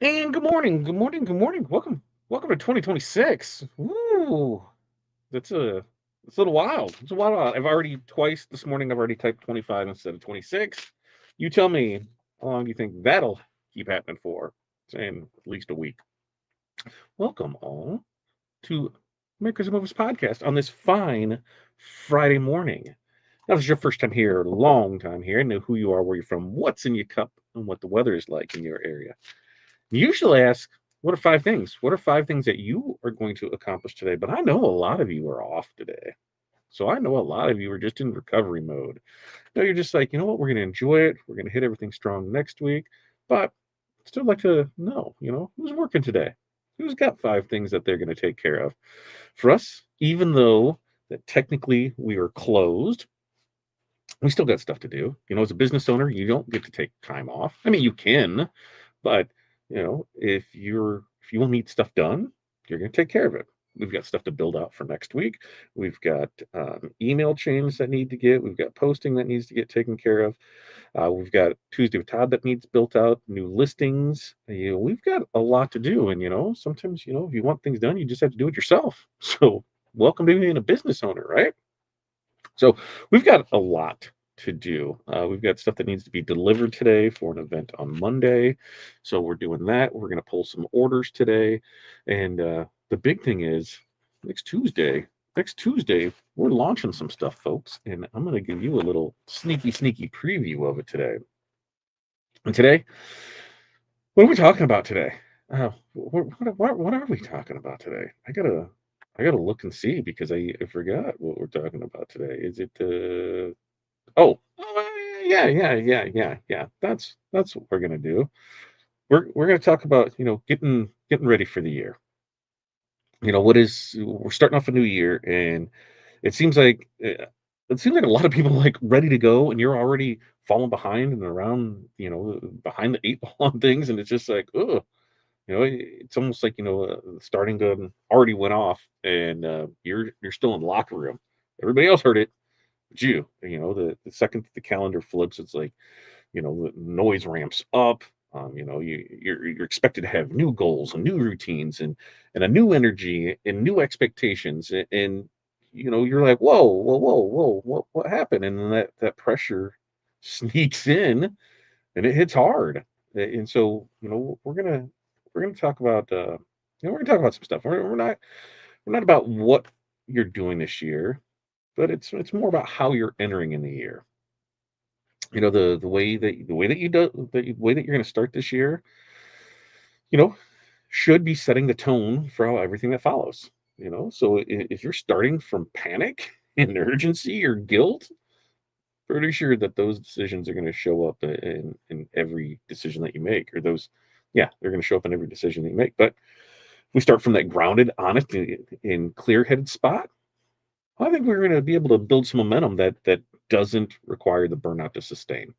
And good morning, good morning, good morning. Welcome to 2026. Woo! That's it's a little wild. It's a wild. I've already twice this morning. I've already typed 25 instead of 26. You tell me how long do you think that'll keep happening for? Saying at least a week. Welcome all to Makers and Movers podcast on this fine Friday morning. Now, this is your first time here, long time here. I know who you are, where you're from, what's in your cup, and what the weather is like in your area. Usually ask, what are five things? What are five things that you are going to accomplish today? But I know a lot of you are off today. So I know a lot of you are just in recovery mode. No, you're just like, you know what? We're going to enjoy it. We're going to hit everything strong next week. But I'd still like to know, who's working today? Who's got five things that they're going to take care of? For us, even though that technically we are closed, we still got stuff to do. As a business owner, you don't get to take time off. I mean, you can, but if you will need stuff done, you're going to take care of it. We've got stuff to build out for next week. We've got email chains that need to get. We've got posting that needs to get taken care of. We've got Tuesday with Todd that needs built out. New listings. We've got a lot to do, and sometimes if you want things done, you just have to do it yourself. So welcome to being a business owner, right? So we've got a lot to do. We've got stuff that needs to be delivered today for an event on Monday. So we're doing that. We're going to pull some orders today. And the big thing is next Tuesday, we're launching some stuff, folks. And I'm going to give you a little sneaky preview of it today. And today, what are we talking about today? What are we talking about today? I gotta look and see because I forgot what we're talking about today. Is it yeah. That's what we're gonna do. We're gonna talk about getting ready for the year. We're starting off a new year, and it seems like a lot of people like ready to go, and you're already falling behind and around behind the eight ball on things, and it's just like it's almost like starting gun already went off, and you're still in the locker room. Everybody else heard it, but the second the calendar flips, it's like the noise ramps up. You're expected to have new goals and new routines and a new energy and new expectations, and you're like, whoa, what happened? And then that pressure sneaks in and it hits hard. And so we're gonna talk about we're gonna talk about some stuff. We're not about what you're doing this year, but it's more about how you're entering in the year. The way that you do the way that you're going to start this year, you know, should be setting the tone for how everything that follows. So if you're starting from panic and urgency or guilt, pretty sure that those decisions are going to show up in every decision that you make, or yeah, they're going to show up in every decision that you make. But we start from that grounded, honest, and clear-headed spot. I think we're going to be able to build some momentum that doesn't require the burnout to sustain.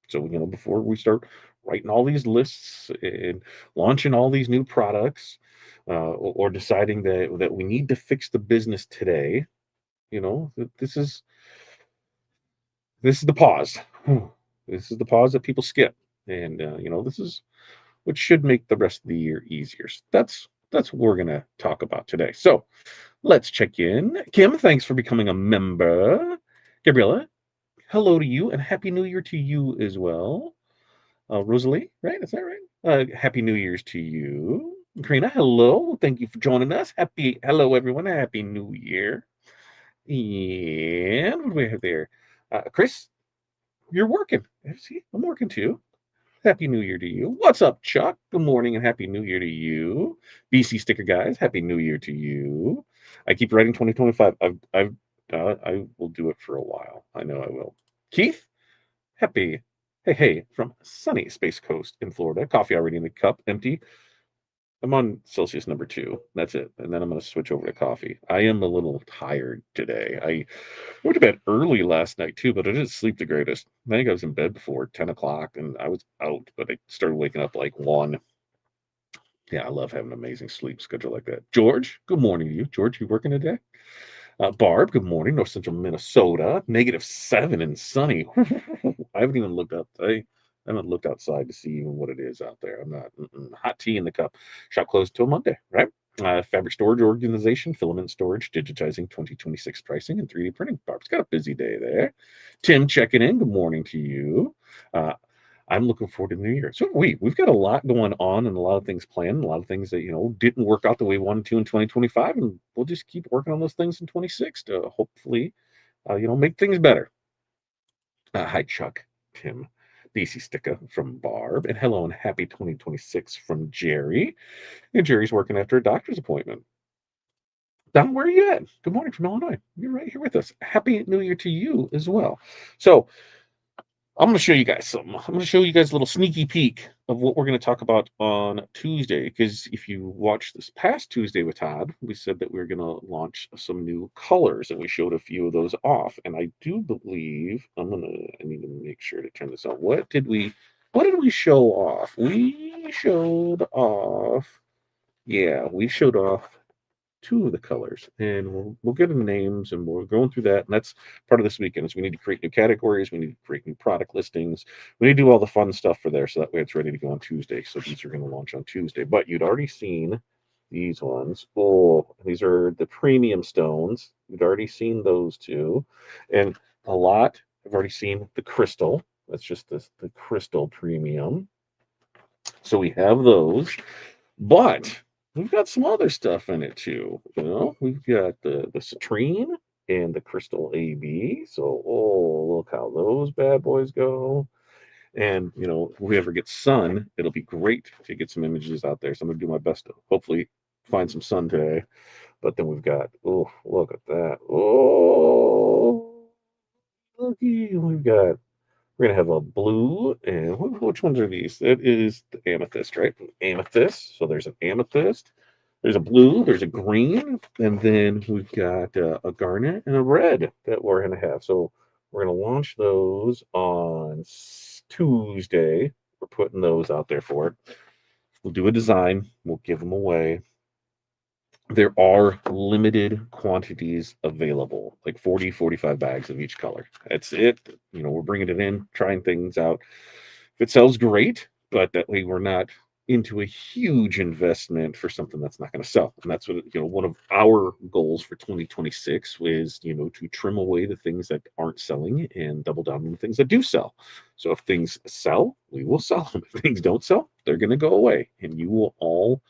So, before we start writing all these lists and launching all these new products, or deciding that we need to fix the business today, this is the pause. Whew. This is the pause that people skip, and this is what should make the rest of the year easier. So that's what we're gonna talk about today. So let's check in. Kim, thanks for becoming a member. Gabriella, hello to you, and happy New Year to you as well. Rosalie, right? Is that right? Happy New Year's to you. Karina, hello. Thank you for joining us. Hello, everyone. Happy New Year. And what do we have there? Chris, you're working. See, I'm working too. Happy New Year to you. What's up, Chuck? Good morning and Happy New Year to you. BC Sticker Guys, Happy New Year to you. I keep writing 2025. I will do it for a while. I know I will. Keith, happy. Hey, from sunny Space Coast in Florida. Coffee already in the cup, empty. I'm on Celsius number 2. That's it. And then I'm going to switch over to coffee. I am a little tired today. I went to bed early last night too, but I didn't sleep the greatest. I think I was in bed before 10 o'clock and I was out, but I started waking up like 1. Yeah, I love having an amazing sleep schedule like that. George, good morning to you. George, you working today? Barb, good morning. North Central Minnesota, -7 and sunny. I haven't even looked up. I haven't looked outside to see even what it is out there. I'm not hot tea in the cup. Shop closed till Monday, right? Fabric storage organization, filament storage, digitizing 2026 pricing and 3D printing. Barb's got a busy day there. Tim checking in. Good morning to you. Uh, I'm looking forward to the new year. So we've got a lot going on and a lot of things planned, a lot of things that didn't work out the way we wanted to in 2025, and we'll just keep working on those things in 26 to hopefully make things better. Hi, Chuck, Tim, DC Sticka from Barb, and hello and happy 2026 from Jerry. And Jerry's working after a doctor's appointment. Don, where are you at? Good morning from Illinois. You're right here with us. Happy New Year to you as well. So, I'm going to show you guys something. I'm going to show you guys a little sneaky peek of what we're going to talk about on Tuesday. Because if you watched this past Tuesday with Todd, we said that we are going to launch some new colors, and we showed a few of those off. And I do believe I need to make sure to turn this on. What did we show off? We showed off. Yeah, we showed off two of the colors, and we'll get into names, and we're going through that. And that's part of this weekend. Is we need to create new categories, we need to create new product listings, we need to do all the fun stuff for there, so that way it's ready to go on Tuesday. So these are going to launch on Tuesday. But you'd already seen these ones. Oh, these are the premium stones. You'd already seen those two, and a lot. I've already seen the crystal. That's just the crystal premium. So we have those. But we've got some other stuff in it too. We've got the citrine and the crystal AB. So, oh, look how those bad boys go. And whoever gets sun, it'll be great to get some images out there. So I'm gonna do my best to hopefully find some sun today. But then we've got, oh, look at that. Oh, looky, we're gonna have a blue, and which ones are these? It is the amethyst, right? Amethyst. So there's an amethyst. There's a blue. There's a green, and then we've got a garnet and a red that we're gonna have. So we're gonna launch those on Tuesday. We're putting those out there for it. We'll do a design. We'll give them away. There are limited quantities available, like 40, 45 bags of each color. That's it. We're bringing it in, trying things out. If it sells, great, but that way we're not into a huge investment for something that's not going to sell. And that's what, one of our goals for 2026 is, to trim away the things that aren't selling and double down on the things that do sell. So if things sell, we will sell them. If things don't sell, they're going to go away, and you will all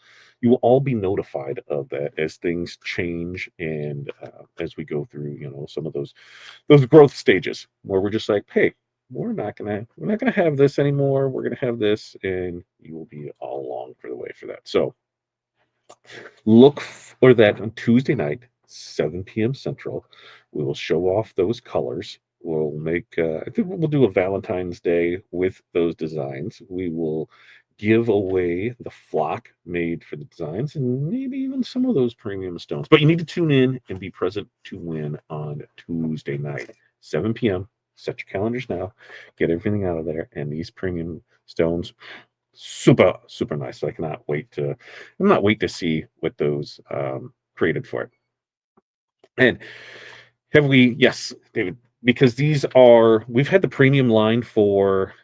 be notified of that as things change, and as we go through some of those growth stages where we're just like, hey, we're not gonna have this anymore, we're gonna have this, and you will be all along for the way for that. So look for that on Tuesday night, 7 p.m. Central. We will show off those colors. We'll make, I think we'll do a Valentine's Day with those designs. We will give away the flock made for the designs, and maybe even some of those premium stones. But you need to tune in and be present to win on Tuesday night, 7 p.m. Set your calendars now. Get everything out of there. And these premium stones, super, super nice. So I'm not wait to see what those created for it. And have we? Yes, David, because we've had the premium line for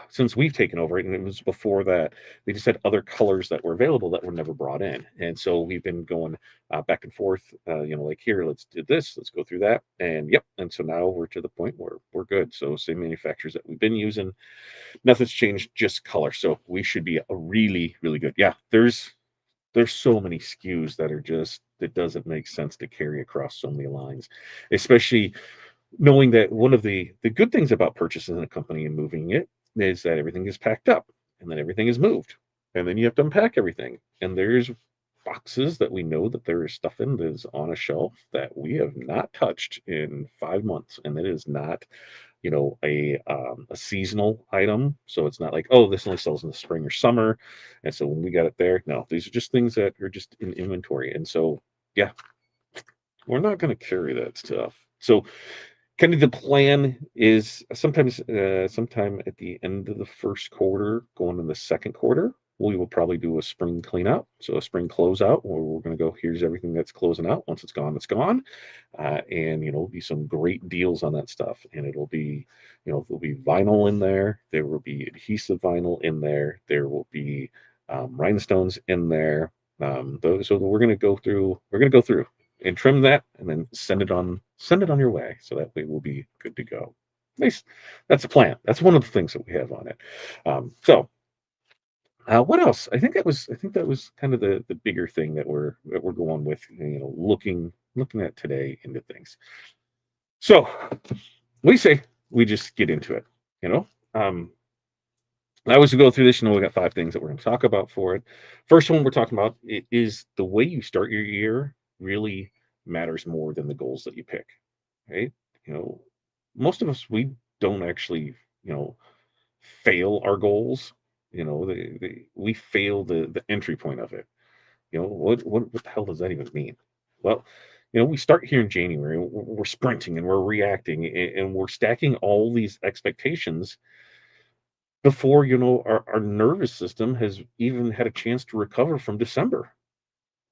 since we've taken over it, and it was before that. We just had other colors that were available that were never brought in, and so we've been going back and forth. Like here, let's do this, let's go through that, and yep. And so now we're to the point where we're good. So same manufacturers that we've been using, nothing's changed, just color. So we should be a really, really good. Yeah, there's so many SKUs that are just that doesn't make sense to carry across so many lines, especially knowing that one of the good things about purchasing a company and moving it is that everything is packed up, and then everything is moved, and then you have to unpack everything, and there's boxes that we know that there is stuff in that is on a shelf that we have not touched in 5 months, and it is not a seasonal item. So it's not like, oh, this only sells in the spring or summer. And so when we got it there, no, these are just things that are just in inventory. And so, yeah, we're not going to carry that stuff. So kind of the plan is sometime at the end of the first quarter, going in the second quarter, we will probably do a spring cleanout. So a spring closeout where we're going to go, here's everything that's closing out. Once it's gone, it's gone. And, be some great deals on that stuff. And it'll be, there'll be vinyl in there. There will be adhesive vinyl in there. There will be rhinestones in there. So we're going to go through and trim that and then send it on your way. So that way we'll be good to go. Nice. That's a plan. That's one of the things that we have on it. What else? I think that was kind of the bigger thing that we're going with. Looking at today into things. So we say we just get into it. You know, um, I always go through this. We got 5 things that we're going to talk about for it. First one we're talking about is the way you start your year really matters more than the goals that you pick. Right? You know, most of us we don't actually you know fail our goals. We fail the entry point of it. What the hell does that even mean? Well, we start here in January. We're sprinting and we're reacting and we're stacking all these expectations before our nervous system has even had a chance to recover from December.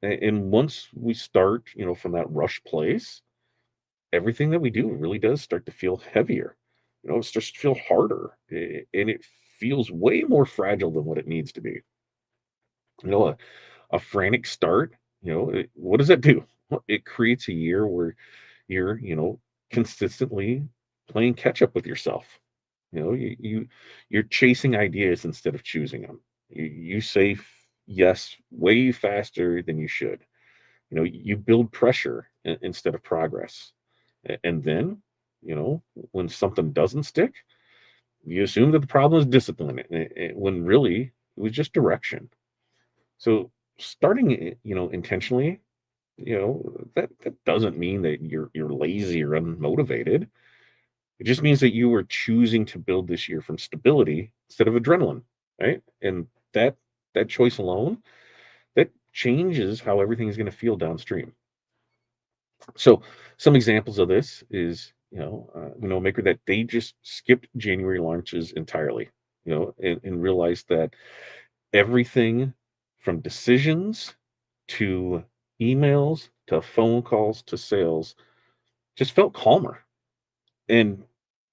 And once we start, from that rush place, everything that we do really does start to feel heavier. It starts to feel harder, and it feels way more fragile than what it needs to be. A frantic start, what does that do? Well, it creates a year where you're, consistently playing catch up with yourself. You're chasing ideas instead of choosing them. You say yes way faster than you should. You build pressure instead of progress. And then, when something doesn't stick, you assume that the problem is discipline, when really it was just direction. So starting, intentionally, that doesn't mean that you're lazy or unmotivated. It just means that you are choosing to build this year from stability instead of adrenaline, right? And that that choice alone, that changes how everything is going to feel downstream. So some examples of this is, maker that they just skipped January launches entirely, and realized that everything from decisions to emails to phone calls to sales just felt calmer and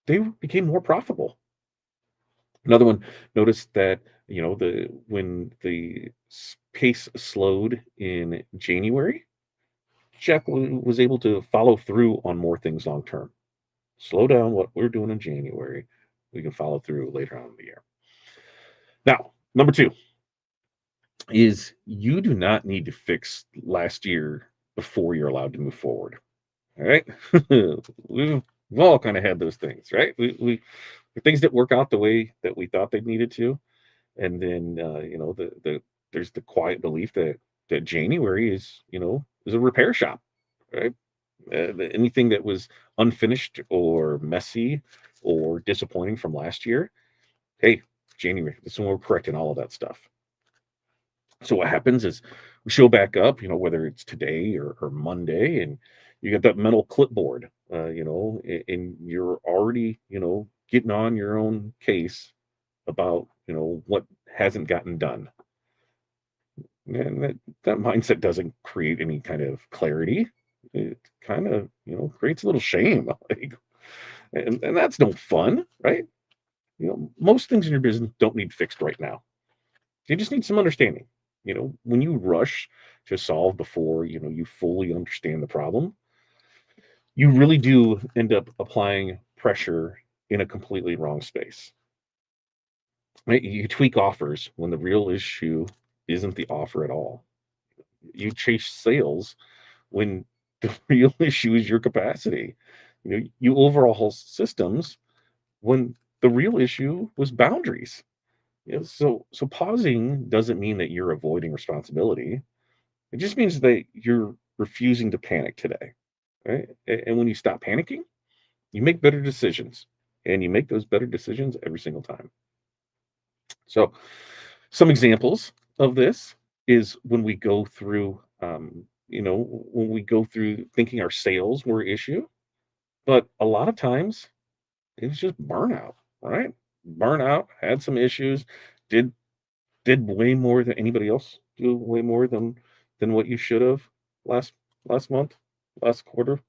they became more profitable. Another one noticed that, the when the pace slowed in January, Jack was able to follow through on more things long term. Slow down what we're doing in January. We can follow through later on in the year. Now, number 2 is you do not need to fix last year before you're allowed to move forward. All right. we've, we've all kind of had those things, right? Things that work out the way that we thought they needed to. And then, there's the quiet belief that January is a repair shop, right? Anything that was unfinished or messy or disappointing from last year, hey, January, this is when we're correcting all of that stuff. So what happens is we show back up, whether it's today or Monday, and you get that mental clipboard, and you're already, getting on your own case about, what hasn't gotten done. And that mindset doesn't create any kind of clarity. It kind of, creates a little shame. Like, and that's no fun, right? Most things in your business don't need fixed right now. You just need some understanding. When you rush to solve before, you fully understand the problem, you really do end up applying pressure in a completely wrong space. Right? You tweak offers when the real issue isn't the offer at all. You chase sales when the real issue is your capacity. You overhaul systems when the real issue was boundaries. So pausing doesn't mean that you're avoiding responsibility. It just means that you're refusing to panic today, right? And when you stop panicking, you make better decisions, and you make those better decisions every single time. So, some examples of this is when we go through, when we go through thinking our sales were issue, but a lot of times it was just burnout, right? Burnout, had some issues, did did way more than anybody else do, way more than what you should have last last month, last quarter?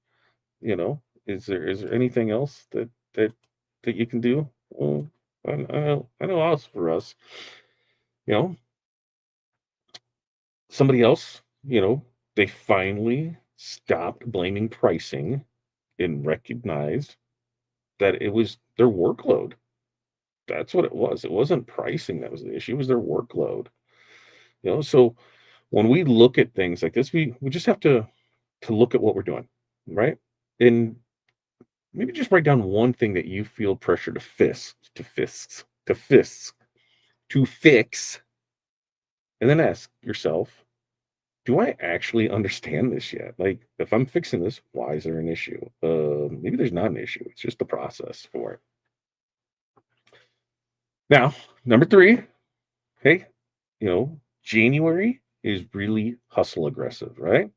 You know, is there anything else that you can do? Well, I know us for us, you know, somebody else, they finally stopped blaming pricing and recognized that it was their workload. That's what it was. It wasn't pricing that was the issue, it was their workload. So when we look at things like this, we just have to look at what we're doing, right? And maybe just write down one thing that you feel pressure to fix, and then ask yourself, do I actually understand this yet? Like, if I'm fixing this, why is there an issue? Maybe there's not an issue. It's just the process for it. Now, number three, hey, January is really hustle aggressive, right?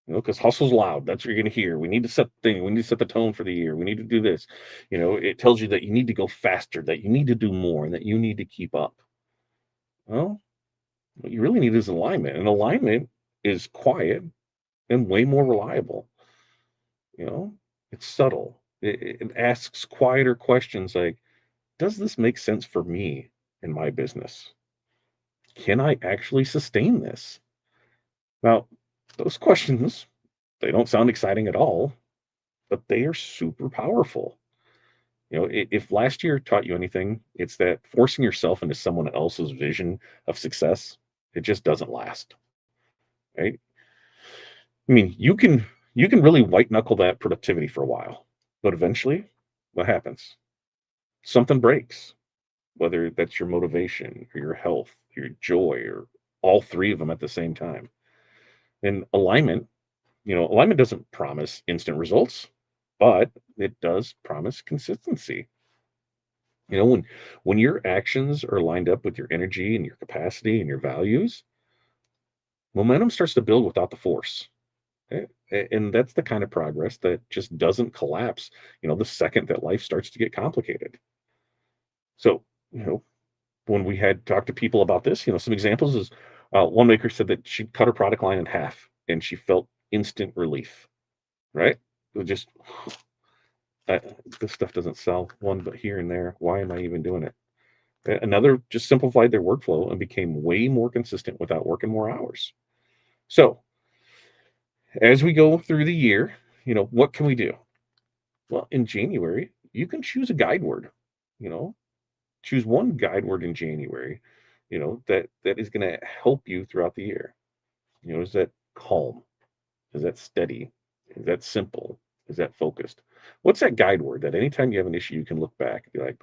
Because hustle's loud. That's what you're going to hear. We need to set the thing. We need to set the tone for the year. We need to do this. It tells you that you need to go faster, that you need to do more, and that you need to keep up. Well, what you really need is alignment. And alignment is quiet and way more reliable. You know, it's subtle. It asks quieter questions like, does this make sense for me in my business? Can I actually sustain this? Now, those questions, they don't sound exciting at all, but they are super powerful. If last year taught you anything, it's that forcing yourself into someone else's vision of success, it just doesn't last, right? I mean, you can really white knuckle that productivity for a while, but eventually, what happens? Something breaks, whether that's your motivation or your health, your joy, or all three of them at the same time. And alignment doesn't promise instant results, but it does promise consistency. When your actions are lined up with your energy and your capacity and your values, momentum starts to build without the force. And that's the kind of progress that just doesn't collapse, the second that life starts to get complicated. So, you know, when we had talked to people about this, some examples is one maker said that she cut her product line in half and she felt instant relief, right? It was just, uh, this stuff doesn't sell one, but here and there. Why am I even doing it? Another just simplified their workflow and became way more consistent without working more hours. So, as we go through the year, what can we do? Well, in January, you can choose a guide word. You know, choose one guide word in January, that is going to help you throughout the year. Is that calm? Is that steady? Is that simple? Is that focused? What's that guide word that anytime you have an issue, you can look back and be like,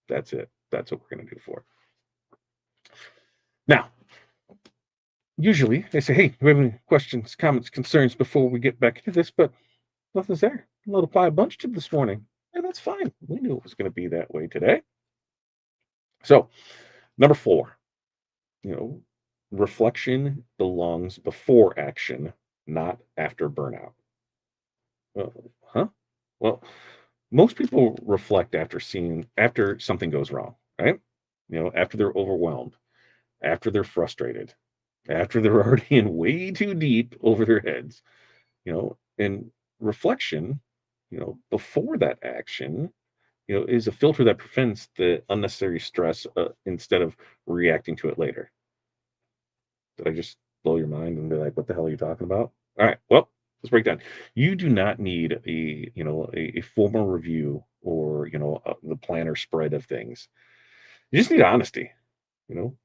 that's it. That's what we're going to do for it. Now, usually they say, hey, do we have any questions, comments, concerns before we get back into this? But nothing's there. A little pie bunch to this morning. And that's fine. We knew it was going to be that way today. So, number four, you know, reflection belongs before action, not after burnout. Well, huh? Well, most people reflect after something goes wrong, right? After they're overwhelmed, after they're frustrated, after they're already in way too deep over their heads, and reflection, before that action, is a filter that prevents the unnecessary stress instead of reacting to it later. Did I just blow your mind and be like, what the hell are you talking about? All right. Well, let's break down. You do not need a formal review or, the planner spread of things. You just need honesty.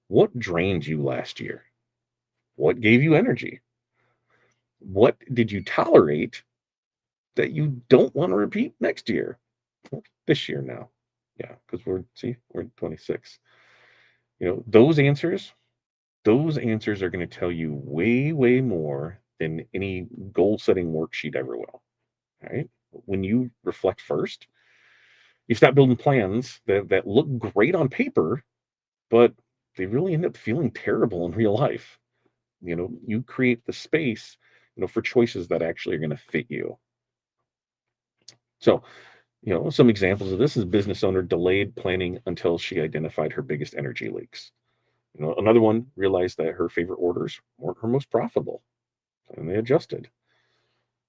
What drained you last year? What gave you energy? What did you tolerate that you don't want to repeat next year? Well, this year now. Yeah, because we're in 26. Those answers are going to tell you way, way more than any goal setting worksheet ever will. All right. When you reflect first, you stop building plans that look great on paper, but they really end up feeling terrible in real life. You create the space, for choices that actually are going to fit you. So, some examples of this is business owner delayed planning until she identified her biggest energy leaks. Another one realized that her favorite orders weren't her most profitable, and they adjusted.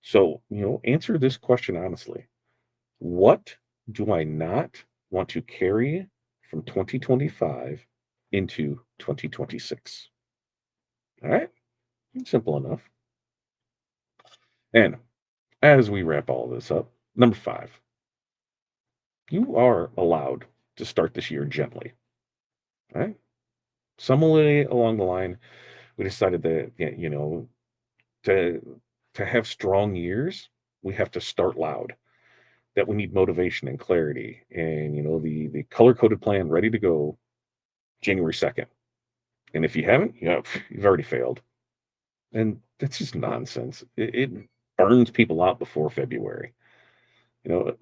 So, answer this question honestly. What do I not want to carry from 2025 into 2026? All right, simple enough. And as we wrap all this up, number five, you are allowed to start this year gently. All right. Somewhere along the line, we decided that, yeah, to have strong years, we have to start loud. That we need motivation and clarity, and the color coded plan ready to go January 2nd. And if you haven't, you've already failed. And that's just nonsense. It burns people out before February. You know,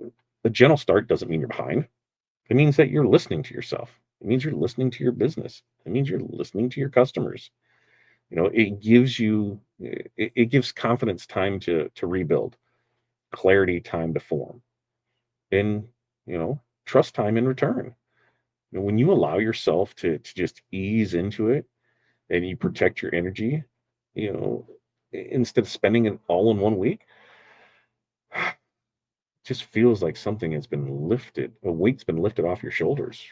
a gentle start doesn't mean you're behind. It means that you're listening to yourself. It means you're listening to your business. It means you're listening to your customers. It gives confidence time to rebuild, clarity time to form, and trust time in return. When you allow yourself to just ease into it and you protect your energy, you know, instead of spending it all in one week, it just feels like something has been lifted, a weight's been lifted off your shoulders.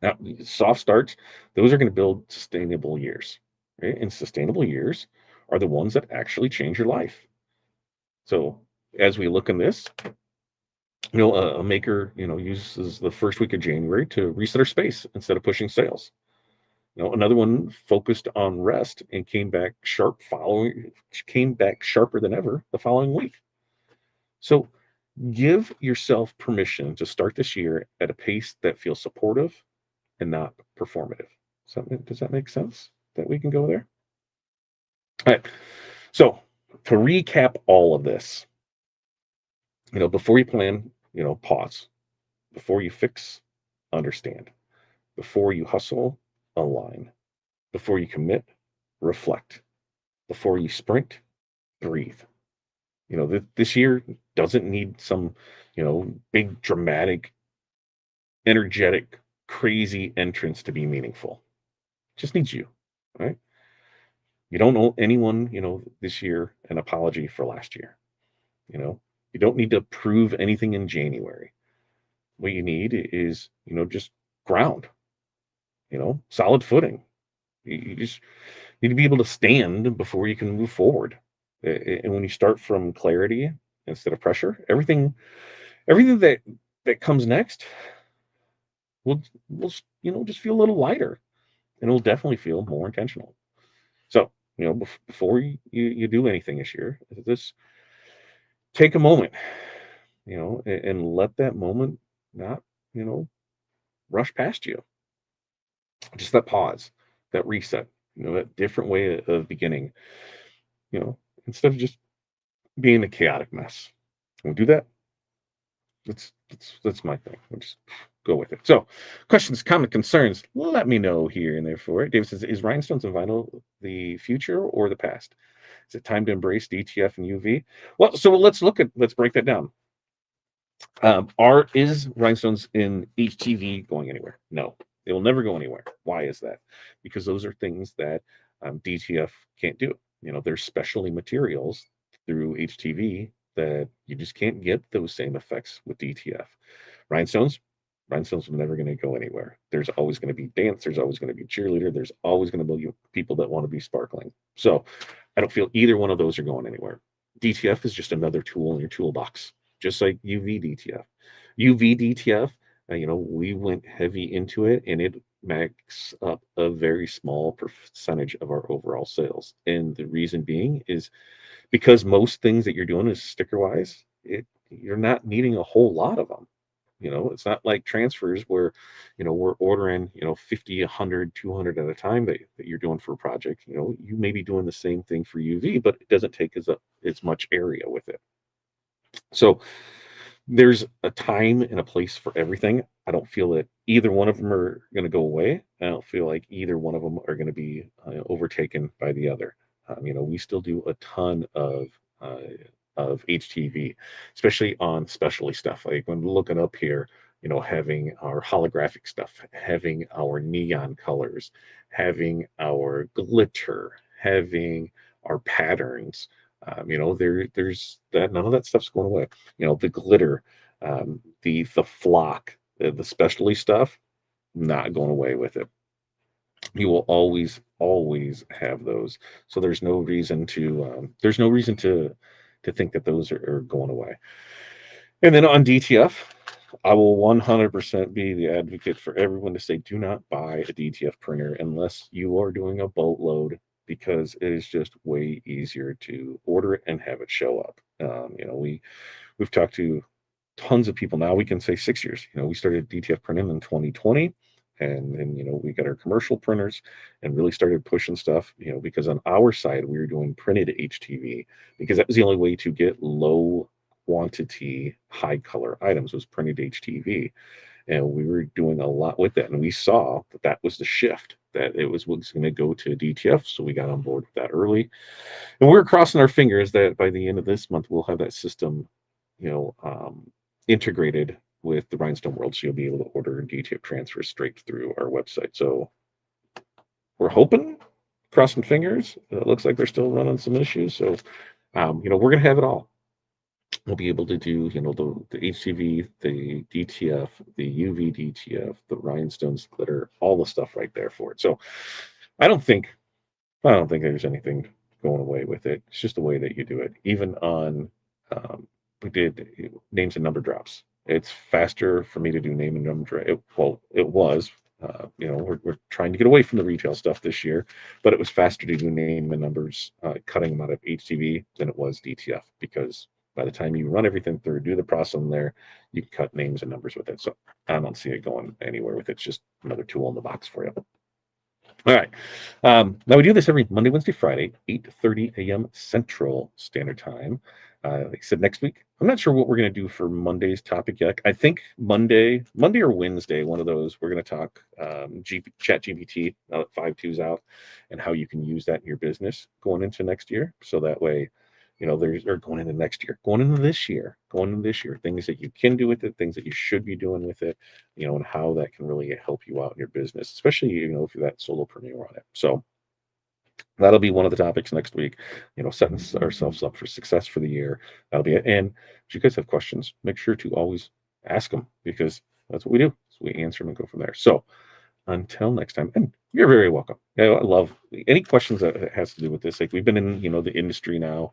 Now, soft starts, those are going to build sustainable years, right? And sustainable years are the ones that actually change your life. So as we look in this, a maker, uses the first week of January to reset our space instead of pushing sales. Another one focused on rest and came back sharper than ever the following week. So give yourself permission to start this year at a pace that feels supportive and not performative. Does that make sense that we can go there? All right. So to recap all of this, before you plan, pause. Before you fix, understand. Before you hustle, align. Before you commit, reflect. Before you sprint, breathe. This year doesn't need some, big, dramatic, energetic, crazy entrance to be meaningful. It just needs you, right? You don't owe anyone, this year an apology for last year. You know, you don't need to prove anything in January. What you need is, just ground, solid footing. You just need to be able to stand before you can move forward. And when you start from clarity instead of pressure, everything that comes next will just feel a little lighter, and it'll definitely feel more intentional. So before you do anything this year, just take a moment, and let that moment not you know rush past you. Just that pause, that reset, that different way of beginning, you know instead of just being a chaotic mess. Can we do that? That's my thing. We'll just go with it. So, questions, comment, concerns, let me know here and there for it. David says, is rhinestones and vinyl the future or the past? Is it time to embrace DTF and UV? Well, so let's break that down. Is rhinestones in HTV going anywhere? No, they will never go anywhere. Why is that? Because those are things that DTF can't do. There's specialty materials through HTV that you just can't get those same effects with DTF. Rhinestones, rhinestones are never going to go anywhere. There's always going to be dance. There's always going to be cheerleader. There's always going to be people that want to be sparkling. So I don't feel either one of those are going anywhere. DTF is just another tool in your toolbox, just like UV DTF. UV DTF, we went heavy into it, and it makes up a very small percentage of our overall sales. And the reason being is because most things that you're doing is sticker wise, you're not needing a whole lot of them. It's not like transfers where, we're ordering, 50, 100, 200 at a time that you're doing for a project. You may be doing the same thing for UV, but it doesn't take as much area with it. So there's a time and a place for everything. I don't feel that either one of them are going to go away. I don't feel like either one of them are going to be overtaken by the other. We still do a ton of HTV, especially on specialty stuff. Like when looking up here, having our holographic stuff, having our neon colors, having our glitter, having our patterns. There's that, none of that stuff's going away. The glitter, the flock, the specialty stuff, not going away with it. You will always have those. So there's no reason to think that those are going away. And then on DTF, I will 100% be the advocate for everyone to say, do not buy a DTF printer unless you are doing a boatload, because it is just way easier to order it and have it show up. We've talked to tons of people now. We can say 6 years. We started DTF printing in 2020, and then we got our commercial printers and really started pushing stuff. Because on our side we were doing printed HTV, because that was the only way to get low quantity high color items, was printed HTV. And we were doing a lot with that, and we saw that that was the shift, that it was going to go to DTF. So we got on board with that early, and we're crossing our fingers that by the end of this month we'll have that system, you know, um, integrated with the Rhinestone World, so you'll be able to order DTF transfers straight through our website. So we're hoping, crossing fingers. It looks like they're still running some issues, so we're gonna have it all. We'll be able to do, the HTV, the DTF, the UV DTF, the rhinestones, glitter, all the stuff right there for it. So I don't think I don't think there's anything going away with it. It's just the way that you do it. Even on, we did names and number drops. It's faster for me to do name and number drop. Well, it was. We're trying to get away from the retail stuff this year, but it was faster to do name and numbers, cutting them out of HTV than it was DTF, because by the time you run everything through, do the process in there, you can cut names and numbers with it. So I don't see it going anywhere with it. It's just another tool in the box for you. All right. Now we do this every Monday, Wednesday, Friday, 8:30 a.m. Central Standard Time. Like I said, next week, I'm not sure what we're going to do for Monday's topic yet. I think Monday or Wednesday, one of those, we're going to talk Chat GPT now that 5.2's out, and how you can use that in your business going into next year. So that way, there's, or going into next year, going into this year, things that you can do with it, things that you should be doing with it, and how that can really help you out in your business, especially, if you're that solopreneur on it. So that'll be one of the topics next week, setting ourselves up for success for the year. That'll be it. And if you guys have questions, make sure to always ask them, because that's what we do. So we answer them and go from there. So until next time, and you're very welcome. I love any questions that has to do with this. Like, we've been in, the industry now.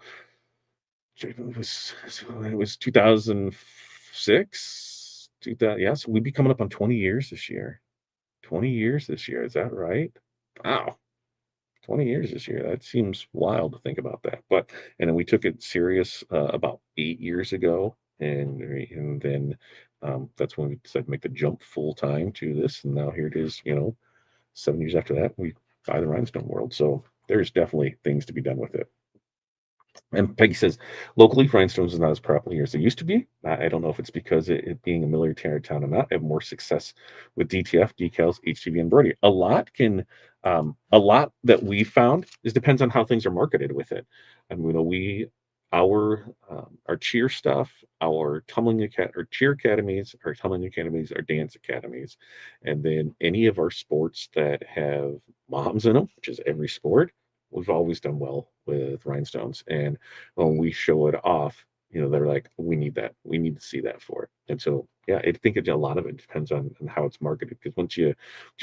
It was 2006. 2000, yeah, so we'd be coming up on 20 years this year. 20 years this year. Is that right? Wow. 20 years this year. That seems wild to think about that. And then we took it serious about 8 years ago. And then that's when we decided to make the jump full time to this. And now here it is, 7 years after that, we buy the Rhinestone World. So there's definitely things to be done with it. And Peggy says, locally, Rhinestones is not as popular as they used to be. I don't know if it's because it being a military town or not. I have more success with DTF, decals, HTV, and embroidery. A lot that we found is depends on how things are marketed with it. And our cheer stuff, our cheer academies, our tumbling academies, our dance academies, and then any of our sports that have moms in them, which is every sport, we've always done well with rhinestones. And when we show it off, they're like, we need that. We need to see that for it. And so, yeah, I think a lot of it depends on how it's marketed. Because once you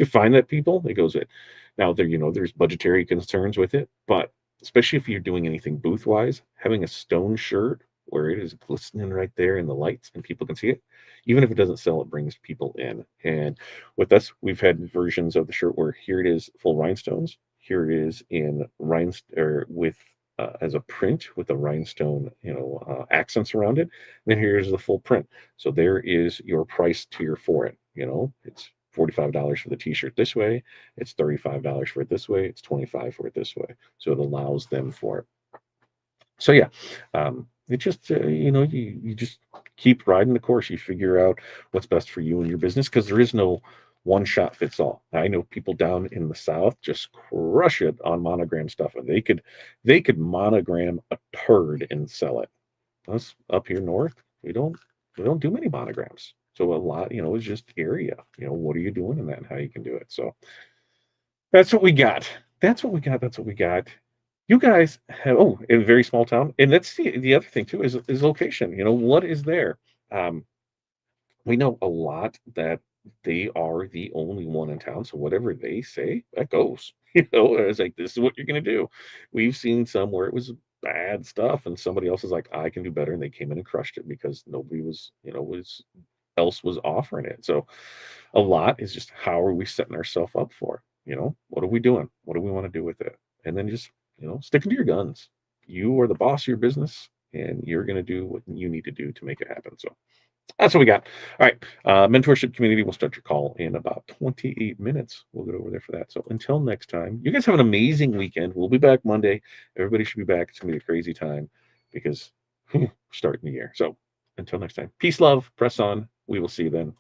find that people, it goes it. Now there's budgetary concerns with it, but especially if you're doing anything booth wise, having a stone shirt where it is glistening right there in the lights and people can see it, even if it doesn't sell, it brings people in. And with us, we've had versions of the shirt where here it is full rhinestones, here it is in rhinestone, or with as a print with the rhinestone, accents around it. And then here's the full print. So there is your price tier for it. It's $45 for the t-shirt this way, it's $35 for it this way, it's 25 for it this way. So it allows them for it. So yeah, it just you just keep riding the course. You figure out what's best for you and your business, because there is no one shot fits all. I know people down in the South just crush it on monogram stuff, and they could monogram a turd and sell it. Us up here north, we don't do many monograms. So a lot, is just area. What are you doing in that and how you can do it. So that's what we got. That's what we got. That's what we got. You guys have in a very small town, and that's the other thing too is location. What is there? Um, we know a lot that they are the only one in town, so whatever they say, that goes. It's like, "This is what you're gonna do." We've seen some where it was bad stuff, and somebody else is like, "I can do better," and they came in and crushed it because nobody was offering it. So, a lot is just how are we setting ourselves up for? What are we doing? What do we wanna do with it? And then just, sticking to your guns. You are the boss of your business, and you're gonna do what you need to do to make it happen, so that's what we got. All right. Mentorship community. We'll start your call in about 28 minutes. We'll get over there for that. So until next time, you guys have an amazing weekend. We'll be back Monday. Everybody should be back. It's going to be a crazy time because we're starting the year. So until next time, peace, love, press on. We will see you then.